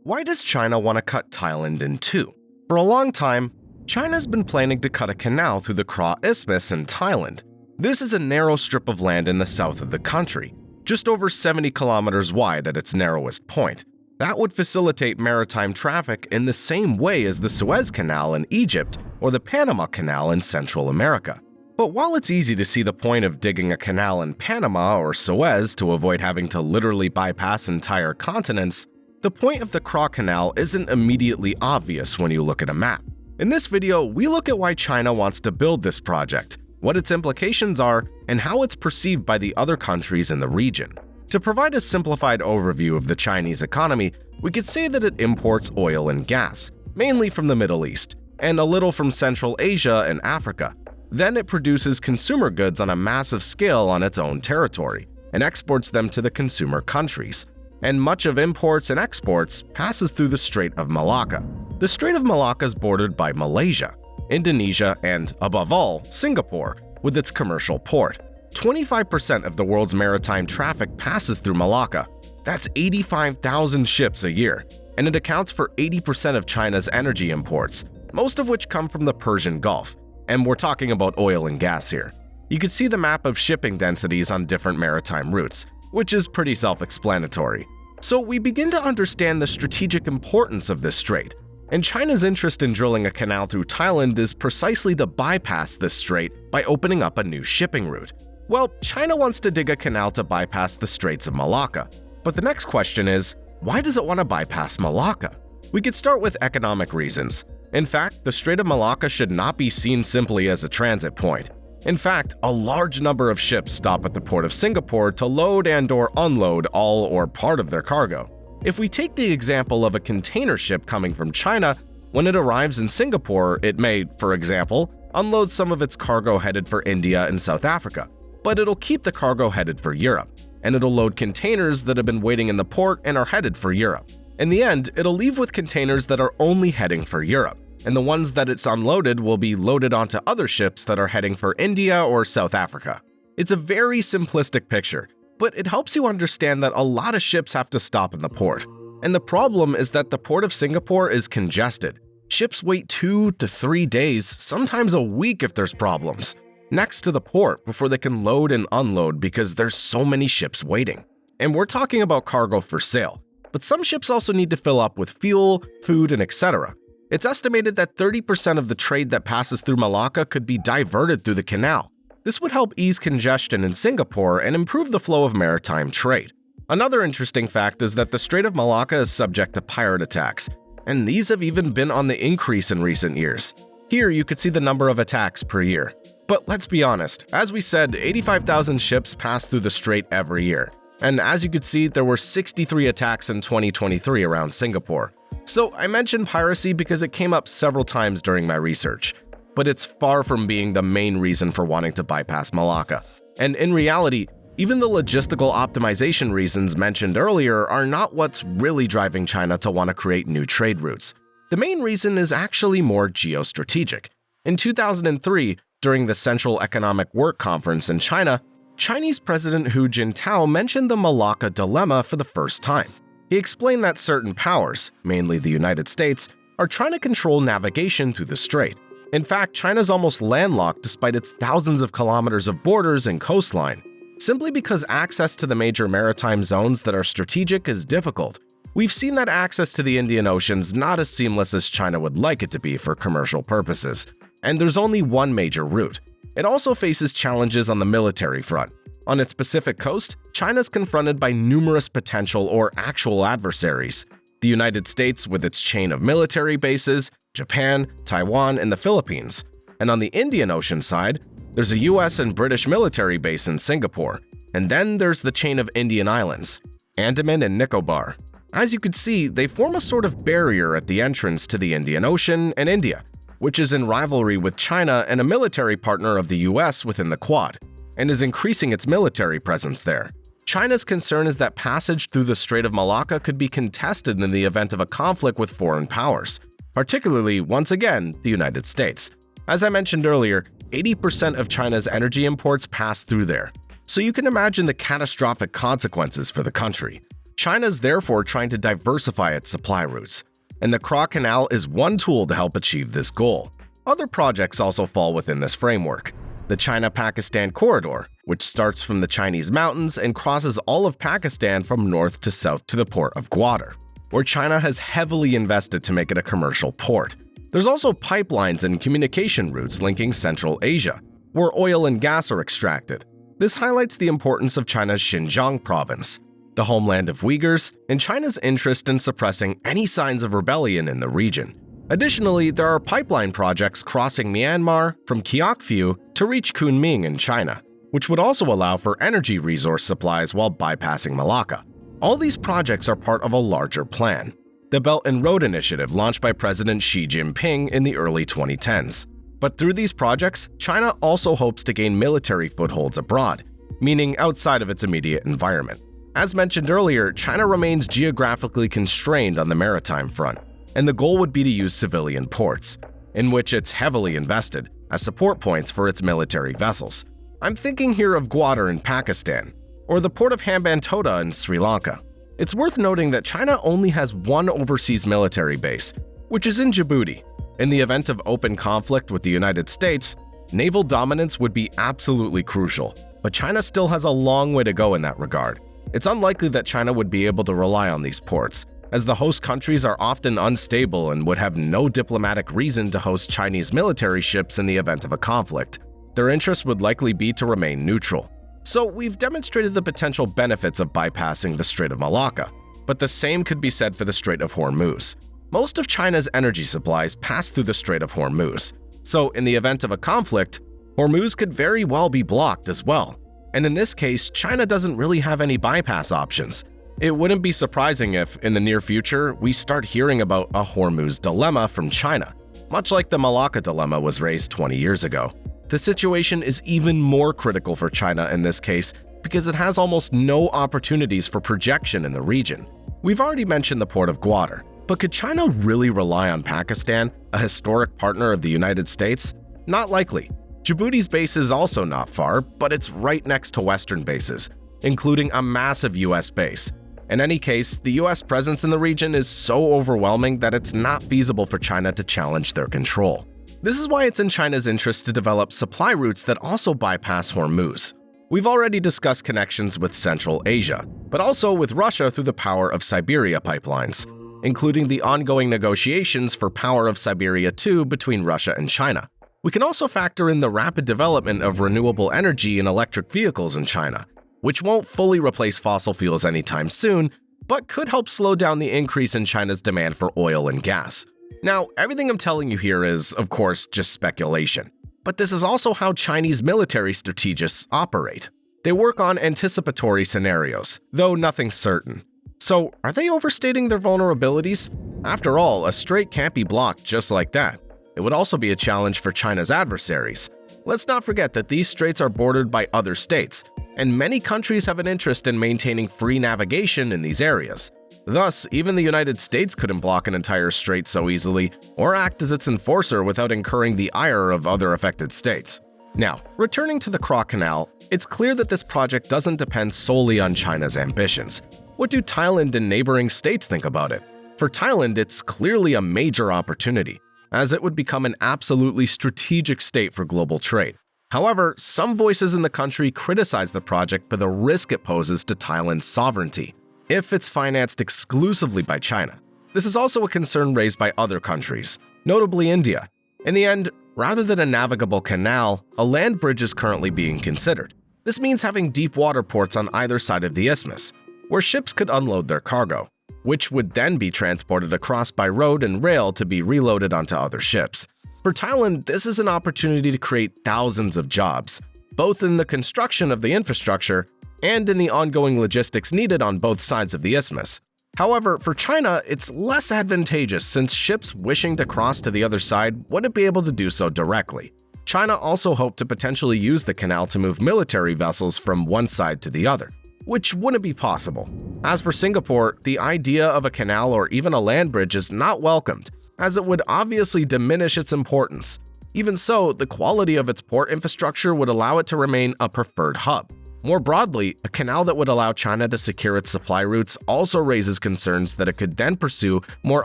Why does China want to cut Thailand in two? For a long time, China's been planning to cut a canal through the Kra Isthmus in Thailand. This is a narrow strip of land in the south of the country, just over 70 kilometers wide at its narrowest point. That would facilitate maritime traffic in the same way as the Suez Canal in Egypt or the Panama Canal in Central America. But while it's easy to see the point of digging a canal in Panama or Suez to avoid having to literally bypass entire continents, the point of the Kra Canal isn't immediately obvious when you look at a map. In this video, we look at why China wants to build this project, what its implications are, and how it's perceived by the other countries in the region. To provide a simplified overview of the Chinese economy, we could say that it imports oil and gas, mainly from the Middle East, and a little from Central Asia and Africa. Then it produces consumer goods on a massive scale on its own territory, and exports them to the consumer countries. And much of imports and exports passes through the Strait of Malacca. The Strait of Malacca is bordered by Malaysia, Indonesia, and, above all, Singapore, with its commercial port. 25% of the world's maritime traffic passes through Malacca. That's 85,000 ships a year, and it accounts for 80% of China's energy imports, most of which come from the Persian Gulf. And we're talking about oil and gas here. You can see the map of shipping densities on different maritime routes, which is pretty self-explanatory. So we begin to understand the strategic importance of this strait, and China's interest in drilling a canal through Thailand is precisely to bypass this strait by opening up a new shipping route. Well, China wants to dig a canal to bypass the Straits of Malacca. But the next question is, why does it want to bypass Malacca? We could start with economic reasons. In fact, the Strait of Malacca should not be seen simply as a transit point. In fact, a large number of ships stop at the port of Singapore to load and/or unload all or part of their cargo. If we take the example of a container ship coming from China, when it arrives in Singapore, it may, for example, unload some of its cargo headed for India and South Africa, but it'll keep the cargo headed for Europe, and it'll load containers that have been waiting in the port and are headed for Europe. In the end, it'll leave with containers that are only heading for Europe, and the ones that it's unloaded will be loaded onto other ships that are heading for India or South Africa. It's a very simplistic picture, but it helps you understand that a lot of ships have to stop in the port. And the problem is that the port of Singapore is congested. Ships wait 2 to 3 days, sometimes a week if there's problems, next to the port before they can load and unload because there's so many ships waiting. And we're talking about cargo for sale, but some ships also need to fill up with fuel, food, and etc. It's estimated that 30% of the trade that passes through Malacca could be diverted through the canal. This would help ease congestion in Singapore and improve the flow of maritime trade. Another interesting fact is that the Strait of Malacca is subject to pirate attacks, and these have even been on the increase in recent years. Here you could see the number of attacks per year. But let's be honest, as we said, 85,000 ships pass through the strait every year. And as you could see, there were 63 attacks in 2023 around Singapore. So I mentioned piracy because it came up several times during my research, but it's far from being the main reason for wanting to bypass Malacca. And in reality, even the logistical optimization reasons mentioned earlier are not what's really driving China to want to create new trade routes. The main reason is actually more geostrategic. In 2003, during the Central Economic Work Conference in China, Chinese President Hu Jintao mentioned the Malacca dilemma for the first time. He explained that certain powers, mainly the United States, are trying to control navigation through the strait. In fact, China's almost landlocked despite its thousands of kilometers of borders and coastline, simply because access to the major maritime zones that are strategic is difficult. We've seen that access to the Indian Ocean's not as seamless as China would like it to be for commercial purposes, and there's only one major route. It also faces challenges on the military front. On its Pacific coast, China's confronted by numerous potential or actual adversaries. The United States with its chain of military bases, Japan, Taiwan, and the Philippines. And on the Indian Ocean side, there's a US and British military base in Singapore. And then there's the chain of Indian islands, Andaman and Nicobar. As you can see, they form a sort of barrier at the entrance to the Indian Ocean and India, which is in rivalry with China and a military partner of the US within the Quad, and is increasing its military presence there. China's concern is that passage through the Strait of Malacca could be contested in the event of a conflict with foreign powers, particularly, once again, the United States. As I mentioned earlier, 80% of China's energy imports pass through there, so you can imagine the catastrophic consequences for the country. China's therefore trying to diversify its supply routes, and the Craw Canal is one tool to help achieve this goal. Other projects also fall within this framework. The China-Pakistan Corridor, which starts from the Chinese mountains and crosses all of Pakistan from north to south to the port of Gwadar, where China has heavily invested to make it a commercial port. There's also pipelines and communication routes linking Central Asia, where oil and gas are extracted. This highlights the importance of China's Xinjiang province, the homeland of Uyghurs, and China's interest in suppressing any signs of rebellion in the region. Additionally, there are pipeline projects crossing Myanmar from Kyaukphyu to reach Kunming in China, which would also allow for energy resource supplies while bypassing Malacca. All these projects are part of a larger plan, the Belt and Road Initiative launched by President Xi Jinping in the early 2010s. But through these projects, China also hopes to gain military footholds abroad, meaning outside of its immediate environment. As mentioned earlier, China remains geographically constrained on the maritime front, and the goal would be to use civilian ports, in which it's heavily invested, as support points for its military vessels. I'm thinking here of Gwadar in Pakistan, or the port of Hambantota in Sri Lanka. It's worth noting that China only has one overseas military base, which is in Djibouti. In the event of open conflict with the United States, naval dominance would be absolutely crucial, but China still has a long way to go in that regard. It's unlikely that China would be able to rely on these ports, as the host countries are often unstable and would have no diplomatic reason to host Chinese military ships in the event of a conflict. Their interest would likely be to remain neutral. So we've demonstrated the potential benefits of bypassing the Strait of Malacca, but the same could be said for the Strait of Hormuz. Most of China's energy supplies pass through the Strait of Hormuz, so in the event of a conflict, Hormuz could very well be blocked as well. And in this case, China doesn't really have any bypass options. It wouldn't be surprising if, in the near future, we start hearing about a Hormuz dilemma from China, much like the Malacca dilemma was raised 20 years ago. The situation is even more critical for China in this case because it has almost no opportunities for projection in the region. We've already mentioned the port of Gwadar, but could China really rely on Pakistan, a historic partner of the United States? Not likely. Djibouti's base is also not far, but it's right next to Western bases, including a massive US base. In any case, the US presence in the region is so overwhelming that it's not feasible for China to challenge their control. This is why it's in China's interest to develop supply routes that also bypass Hormuz. We've already discussed connections with Central Asia, but also with Russia through the Power of Siberia pipelines, including the ongoing negotiations for Power of Siberia 2 between Russia and China. We can also factor in the rapid development of renewable energy and electric vehicles in China, which won't fully replace fossil fuels anytime soon, but could help slow down the increase in China's demand for oil and gas. Now, everything I'm telling you here is, of course, just speculation. But this is also how Chinese military strategists operate. They work on anticipatory scenarios, though nothing certain. So, are they overstating their vulnerabilities? After all, a strait can't be blocked just like that. It would also be a challenge for China's adversaries. Let's not forget that these straits are bordered by other states, and many countries have an interest in maintaining free navigation in these areas. Thus, even the United States couldn't block an entire strait so easily, or act as its enforcer without incurring the ire of other affected states. Now, returning to the Craw Canal, it's clear that this project doesn't depend solely on China's ambitions. What do Thailand and neighboring states think about it? For Thailand, it's clearly a major opportunity, as it would become an absolutely strategic state for global trade. However, some voices in the country criticize the project for the risk it poses to Thailand's sovereignty, if it's financed exclusively by China. This is also a concern raised by other countries, notably India. In the end, rather than a navigable canal, a land bridge is currently being considered. This means having deep water ports on either side of the isthmus, where ships could unload their cargo, which would then be transported across by road and rail to be reloaded onto other ships. For Thailand, this is an opportunity to create thousands of jobs, both in the construction of the infrastructure and in the ongoing logistics needed on both sides of the isthmus. However, for China, it's less advantageous since ships wishing to cross to the other side wouldn't be able to do so directly. China also hoped to potentially use the canal to move military vessels from one side to the other, which wouldn't be possible. As for Singapore, the idea of a canal or even a land bridge is not welcomed, as it would obviously diminish its importance. Even so, the quality of its port infrastructure would allow it to remain a preferred hub. More broadly, a canal that would allow China to secure its supply routes also raises concerns that it could then pursue more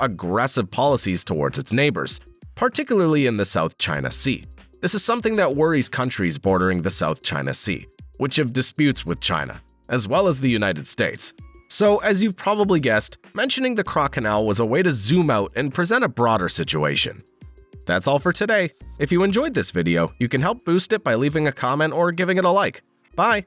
aggressive policies towards its neighbors, particularly in the South China Sea. This is something that worries countries bordering the South China Sea, which have disputes with China, as well as the United States. So, as you've probably guessed, mentioning the Craw Canal was a way to zoom out and present a broader situation. That's all for today. If you enjoyed this video, you can help boost it by leaving a comment or giving it a like. Bye!